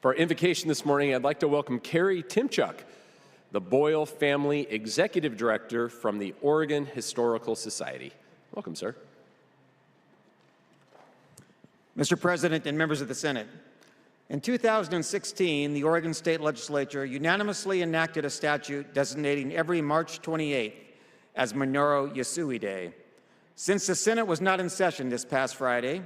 For our invocation this morning, I'd like to welcome Kerry Tymchuk, the Boyle Family Executive Director from the Oregon Historical Society. Welcome, sir. Mr. President and members of the Senate, in 2016, the Oregon State Legislature unanimously enacted a statute designating every March 28th as Minoru Yasui Day. Since the Senate was not in session this past Friday,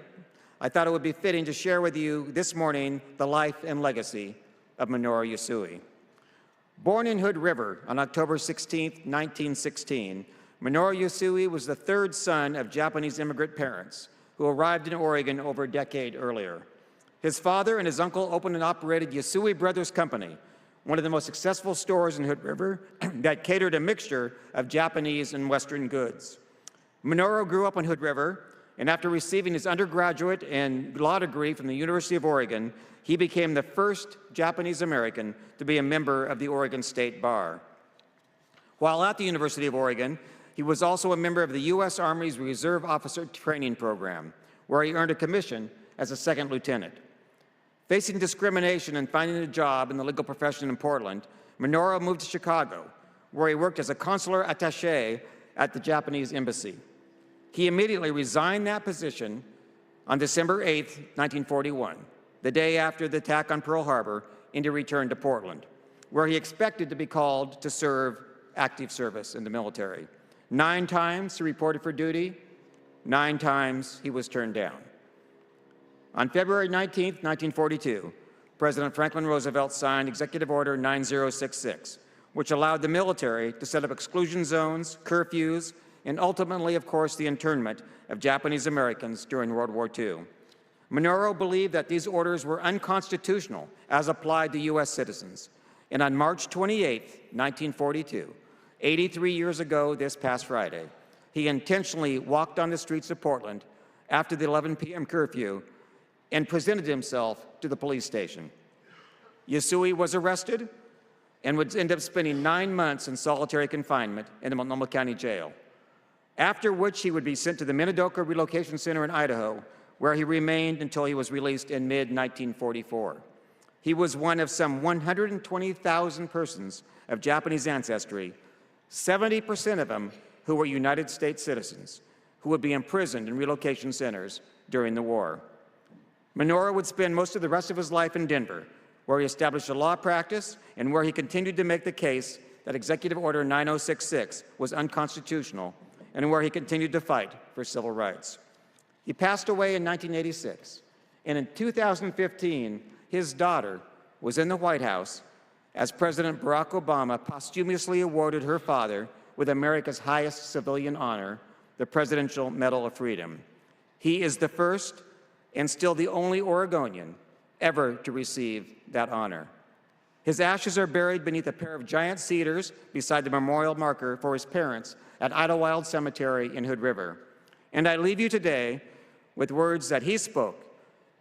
I thought it would be fitting to share with you this morning the life and legacy of Minoru Yasui. Born in Hood River on October 16, 1916, Minoru Yasui was the third son of Japanese immigrant parents who arrived in Oregon over a decade earlier. His father and his uncle opened and operated Yasui Brothers Company, one of the most successful stores in Hood River that catered a mixture of Japanese and Western goods. Minoru grew up in Hood River, and after receiving his undergraduate and law degree from the University of Oregon, he became the first Japanese American to be a member of the Oregon State Bar. While at the University of Oregon, he was also a member of the U.S. Army's Reserve Officer Training Program, where he earned a commission as a second lieutenant. Facing discrimination and finding a job in the legal profession in Portland, Minoru moved to Chicago, where he worked as a consular attaché at the Japanese embassy. He immediately resigned that position on December 8, 1941, the day after the attack on Pearl Harbor, and he returned to Portland, where he expected to be called to serve active service in the military. 9 times he reported for duty, 9 times he was turned down. On February 19, 1942, President Franklin Roosevelt signed Executive Order 9066, which allowed the military to set up exclusion zones, curfews, and ultimately, of course, the internment of Japanese Americans during World War II. Minoru believed that these orders were unconstitutional as applied to U.S. citizens. And on March 28, 1942, 83 years ago this past Friday, he intentionally walked on the streets of Portland after the 11 p.m. curfew and presented himself to the police station. Yasui was arrested and would end up spending 9 months in solitary confinement in the Multnomah County Jail, after which he would be sent to the Minidoka Relocation Center in Idaho, where he remained until he was released in mid-1944. He was one of some 120,000 persons of Japanese ancestry, 70% of them who were United States citizens, who would be imprisoned in relocation centers during the war. Minoru would spend most of the rest of his life in Denver, where he established a law practice and where he continued to make the case that Executive Order 9066 was unconstitutional, and where he continued to fight for civil rights. He passed away in 1986, and in 2015, his daughter was in the White House as President Barack Obama posthumously awarded her father with America's highest civilian honor, the Presidential Medal of Freedom. He is the first and still the only Oregonian ever to receive that honor. His ashes are buried beneath a pair of giant cedars beside the memorial marker for his parents at Idlewild Cemetery in Hood River. And I leave you today with words that he spoke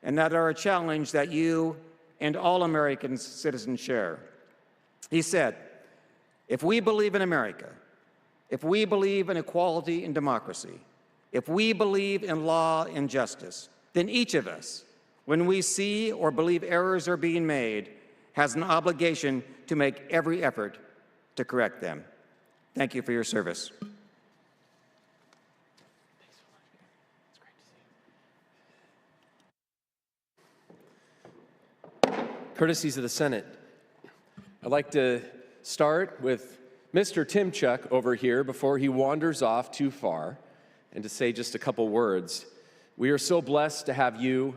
and that are a challenge that you and all American citizens share. He said, "If we believe in America, if we believe in equality and democracy, if we believe in law and justice, then each of us, when we see or believe errors are being made, has an obligation to make every effort to correct them." Thank you for your service. Courtesies of the Senate. I'd like to start with Mr. Tymchuk over here before he wanders off too far, and to say just a couple words. We are so blessed to have you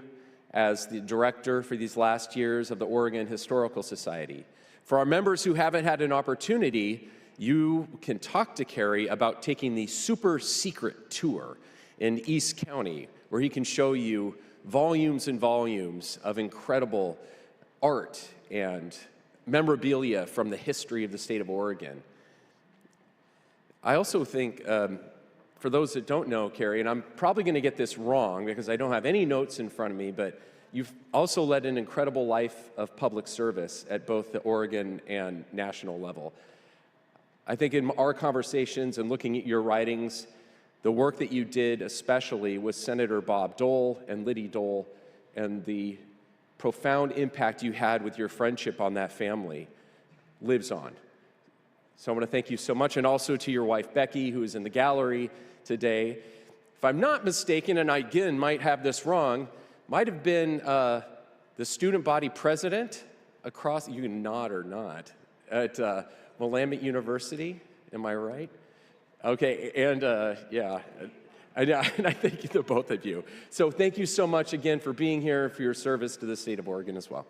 as the director for these last years of the Oregon Historical Society. For our members who haven't had an opportunity, you can talk to Kerry about taking the super secret tour in East County, where he can show you volumes and volumes of incredible art and memorabilia from the history of the state of Oregon. I also think, for those that don't know, Kerry, and I'm probably going to get this wrong because I don't have any notes in front of me, but you've also led an incredible life of public service at both the Oregon and national level. I think in our conversations and looking at your writings, the work that you did especially with Senator Bob Dole and Liddy Dole and the profound impact you had with your friendship on that family lives on. So I want to thank you so much, and also to your wife, Becky, who is in the gallery today. If I'm not mistaken, and I again might have this wrong, might have been the student body president across, you can nod or not, at Willamette University, am I right? Okay, and yeah, and I thank you to both of you. So thank you so much again for being here, for your service to the state of Oregon as well.